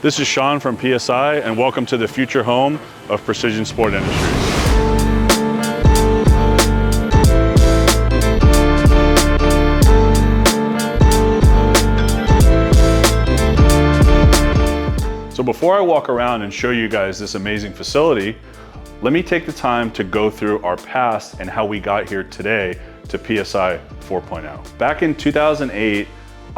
This is Sean from PSI, and welcome to the future home of Precision Sport Industries. So before I walk around and show you guys this amazing facility, let me take the time to go through our past and how we got here today to PSI 4.0. Back in 2008,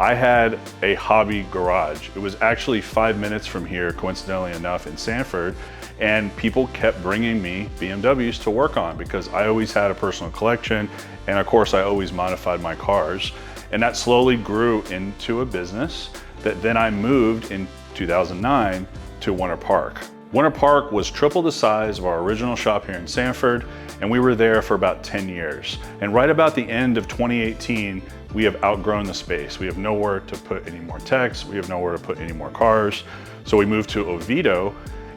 I had a hobby garage. It was actually 5 minutes from here, coincidentally enough, in Sanford, and people kept bringing me BMWs to work on because I always had a personal collection, and of course I always modified my cars. And that slowly grew into a business that then I moved in 2009 to Winter Park. Winter Park was triple the size of our original shop here in Sanford, and we were there for about 10 years. And right about the end of 2018, we have outgrown the space. We have nowhere to put any more techs, we have nowhere to put any more cars. So we moved to Oviedo,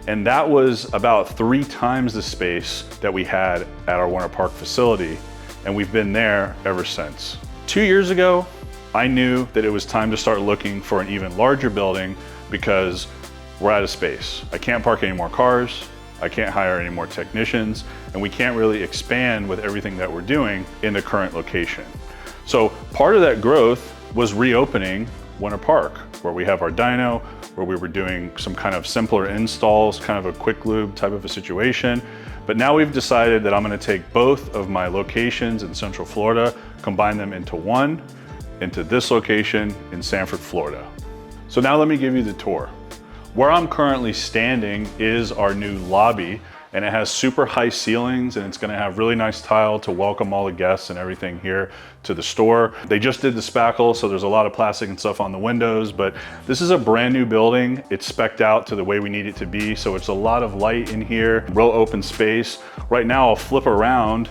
and that was about 3 times the space that we had at our Winter Park facility, and we've been there ever since. 2 years ago, I knew that it was time to start looking for an even larger building because we're out of space. I can't park any more cars, I can't hire any more technicians, and we can't really expand with everything that we're doing in the current location. So part of that growth was reopening Winter Park, where we have our dyno, where we were doing some kind of simpler installs, kind of a quick lube type of a situation. But now we've decided that I'm gonna take both of my locations in Central Florida, combine them into one, into this location in Sanford, Florida. So now let me give you the tour. Where I'm currently standing is our new lobby, and it has super high ceilings, and it's gonna have really nice tile to welcome all the guests and everything here to the store. They just did the spackle, so there's a lot of plastic and stuff on the windows, but this is a brand new building. It's spec'd out to the way we need it to be, so it's a lot of light in here, real open space. Right now I'll flip around.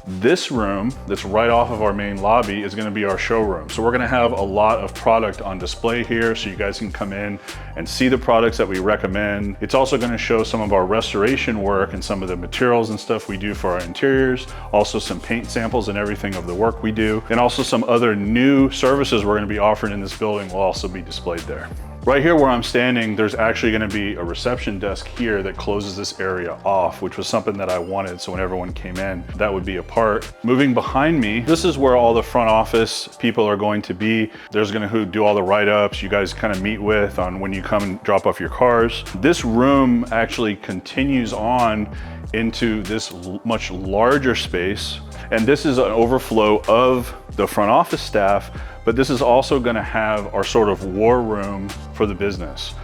This room that's right off of our main lobby is gonna be our showroom. So we're gonna have a lot of product on display here so you guys can come in and see the products that we recommend. It's also gonna show some of our restoration work and some of the materials and stuff we do for our interiors, also some paint samples and everything of the work we do, and also some other new services we're gonna be offering in this building will also be displayed there. Right here where I'm standing, there's actually gonna be a reception desk here that closes this area off, which was something that I wanted, so when everyone came in, that would be a part. Moving behind me, this is where all the front office people are going to be. There's gonna who do all the write-ups, you guys kind of meet with on when you come and drop off your cars. This room actually continues on into this much larger space, and this is an overflow of the front office staff, but this is also gonna have our sort of war room for the business.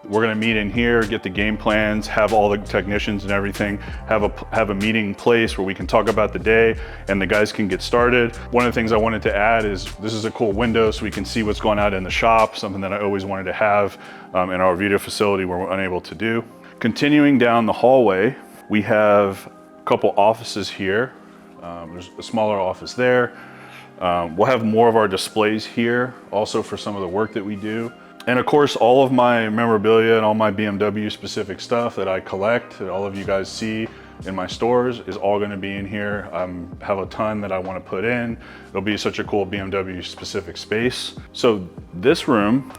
We're gonna meet in here, get the game plans, have all the technicians and everything, have a meeting place where we can talk about the day and the guys can get started. One of the things I wanted to add is this is a cool window so we can see what's going on in the shop, something that I always wanted to have in our video facility where we're unable to do. Continuing down the hallway, we have a couple offices here. There's a smaller office there. We'll have more of our displays here, also for some of the work that we do. And of course, all of my memorabilia and all my BMW specific stuff that I collect, that all of you guys see in my stores, is all gonna be in here. I have a ton that I wanna put in. It'll be such a cool BMW specific space. So this room,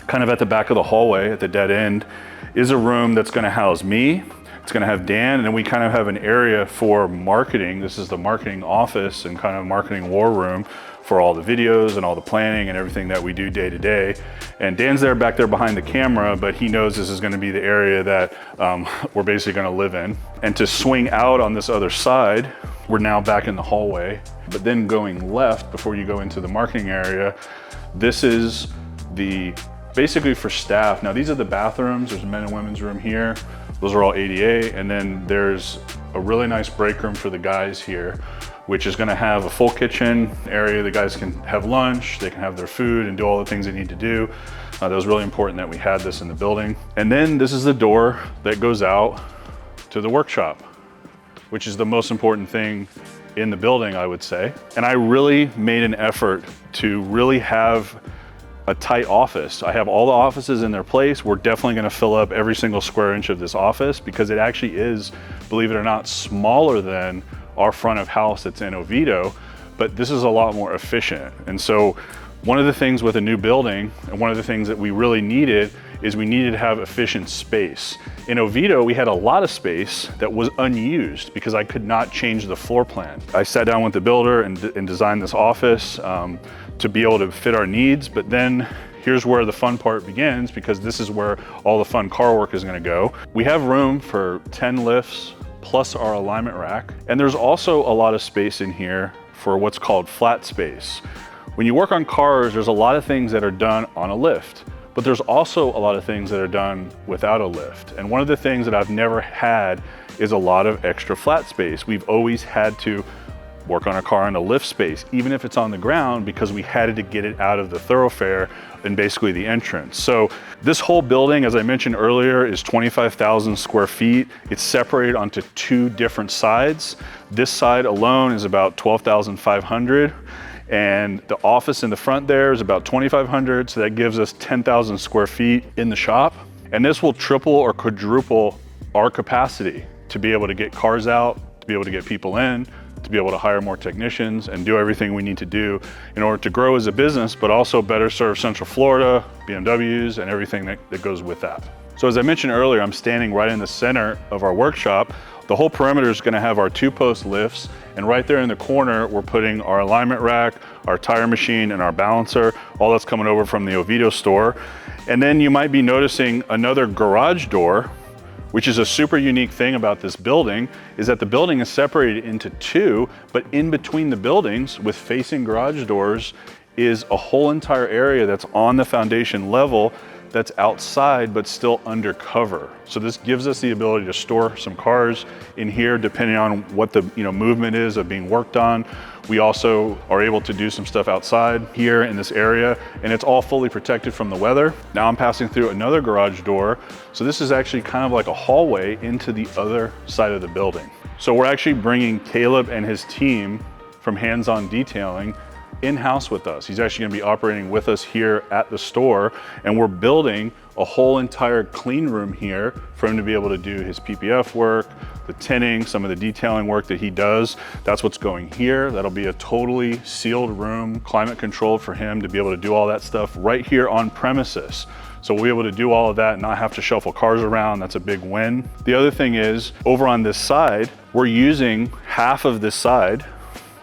kind of at the back of the hallway, at the dead end, is a room that's gonna house me. It's gonna have Dan, and then we kind of have an area for marketing. This is the marketing office and kind of marketing war room for all the videos and all the planning and everything that we do day to day. And Dan's there back there behind the camera, but he knows this is gonna be the area that we're basically gonna live in. And to swing out on this other side, we're now back in the hallway, but then going left before you go into the marketing area, this is basically for staff. Now these are the bathrooms. There's a men and women's room here. Those are all ADA, and then there's a really nice break room for the guys here, which is gonna have a full kitchen area. The guys can have lunch, they can have their food and do all the things they need to do. That was really important that we had this in the building. And then this is the door that goes out to the workshop, which is the most important thing in the building, I would say. And I really made an effort to really have a tight office. I have all the offices in their place. We're definitely gonna fill up every single square inch of this office because it actually is, believe it or not, smaller than our front of house that's in Oviedo, but this is a lot more efficient. And so one of the things with a new building, and one of the things that we really needed, is we needed to have efficient space. In Oviedo, we had a lot of space that was unused because I could not change the floor plan. I sat down with the builder and designed this office to be able to fit our needs, but then here's where the fun part begins, because this is where all the fun car work is gonna go. We have room for 10 lifts plus our alignment rack, and there's also a lot of space in here for what's called flat space. When you work on cars, there's a lot of things that are done on a lift, but there's also a lot of things that are done without a lift. And one of the things that I've never had is a lot of extra flat space. We've always had to work on a car in a lift space, even if it's on the ground, because we had to get it out of the thoroughfare and basically the entrance. So this whole building, as I mentioned earlier, is 25,000 square feet. It's separated onto 2 different sides. This side alone is about 12,500. And the office in the front there is about 2,500. So that gives us 10,000 square feet in the shop. And this will triple or quadruple our capacity to be able to get cars out, to be able to get people in, to be able to hire more technicians and do everything we need to do in order to grow as a business, but also better serve Central Florida, BMWs, and everything that goes with that. So as I mentioned earlier, I'm standing right in the center of our workshop. The whole perimeter is gonna have our 2-post lifts, and right there in the corner, we're putting our alignment rack, our tire machine, and our balancer. All that's coming over from the Oviedo store. And then you might be noticing another garage door, which is a super unique thing about this building, is that the building is separated into 2, but in between the buildings with facing garage doors is a whole entire area that's on the foundation level that's outside but still undercover. So this gives us the ability to store some cars in here depending on what the movement is of being worked on. We also are able to do some stuff outside here in this area, and it's all fully protected from the weather. Now I'm passing through another garage door. So this is actually kind of like a hallway into the other side of the building. So we're actually bringing Caleb and his team from Hands-On Detailing in-house with us. He's actually gonna be operating with us here at the store, and we're building a whole entire clean room here for him to be able to do his PPF work, the tinting, some of the detailing work that he does. That's what's going here. That'll be a totally sealed room, climate controlled for him to be able to do all that stuff right here on premises. So we'll be able to do all of that and not have to shuffle cars around. That's a big win. The other thing is, over on this side, we're using half of this side,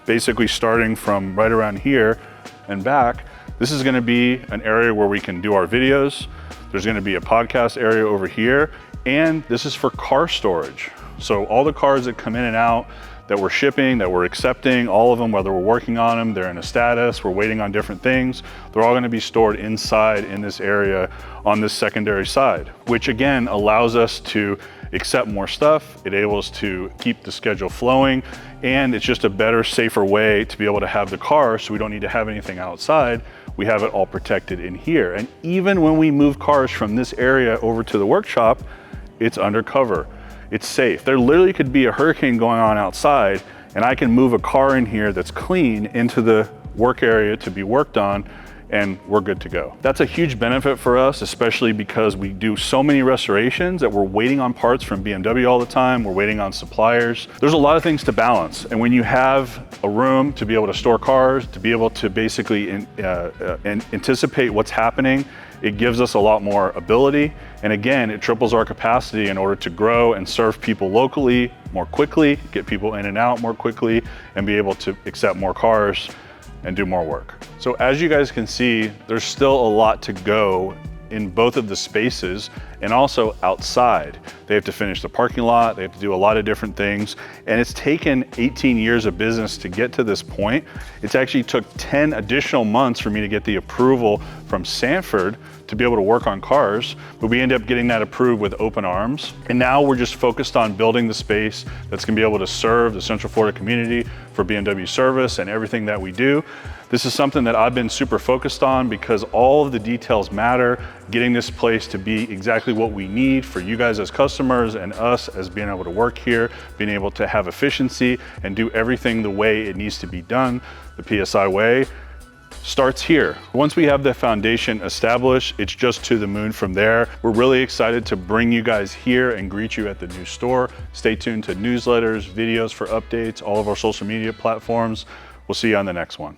basically starting from right around here and back. This is gonna be an area where we can do our videos. There's gonna be a podcast area over here, and this is for car storage. So all the cars that come in and out that we're shipping, that we're accepting, all of them, whether we're working on them, they're in a status, we're waiting on different things, they're all gonna be stored inside in this area on this secondary side, which again allows us to accept more stuff. It enables us to keep the schedule flowing, and it's just a better, safer way to be able to have the car so we don't need to have anything outside. We have it all protected in here. And even when we move cars from this area over to the workshop, it's undercover. It's safe. There literally could be a hurricane going on outside, and I can move a car in here that's clean into the work area to be worked on, and we're good to go. That's a huge benefit for us, especially because we do so many restorations that we're waiting on parts from BMW all the time. We're waiting on suppliers. There's a lot of things to balance. And when you have a room to be able to store cars, to be able to basically anticipate what's happening, it gives us a lot more ability. And again, it triples our capacity in order to grow and serve people locally more quickly, get people in and out more quickly, and be able to accept more cars and do more work. So as you guys can see, there's still a lot to go in both of the spaces and also outside. They have to finish the parking lot, they have to do a lot of different things, and it's taken 18 years of business to get to this point. It's actually took 10 additional months for me to get the approval from Sanford to be able to work on cars, but we end up getting that approved with open arms. And now we're just focused on building the space that's gonna be able to serve the Central Florida community for BMW service and everything that we do. This is something that I've been super focused on because all of the details matter, getting this place to be exactly what we need for you guys as customers and us as being able to work here, being able to have efficiency and do everything the way it needs to be done, the PSI way. Starts here. Once we have the foundation established, it's just to the moon from there. We're really excited to bring you guys here and greet you at the new store. Stay tuned to newsletters, videos for updates, all of our social media platforms. We'll see you on the next one.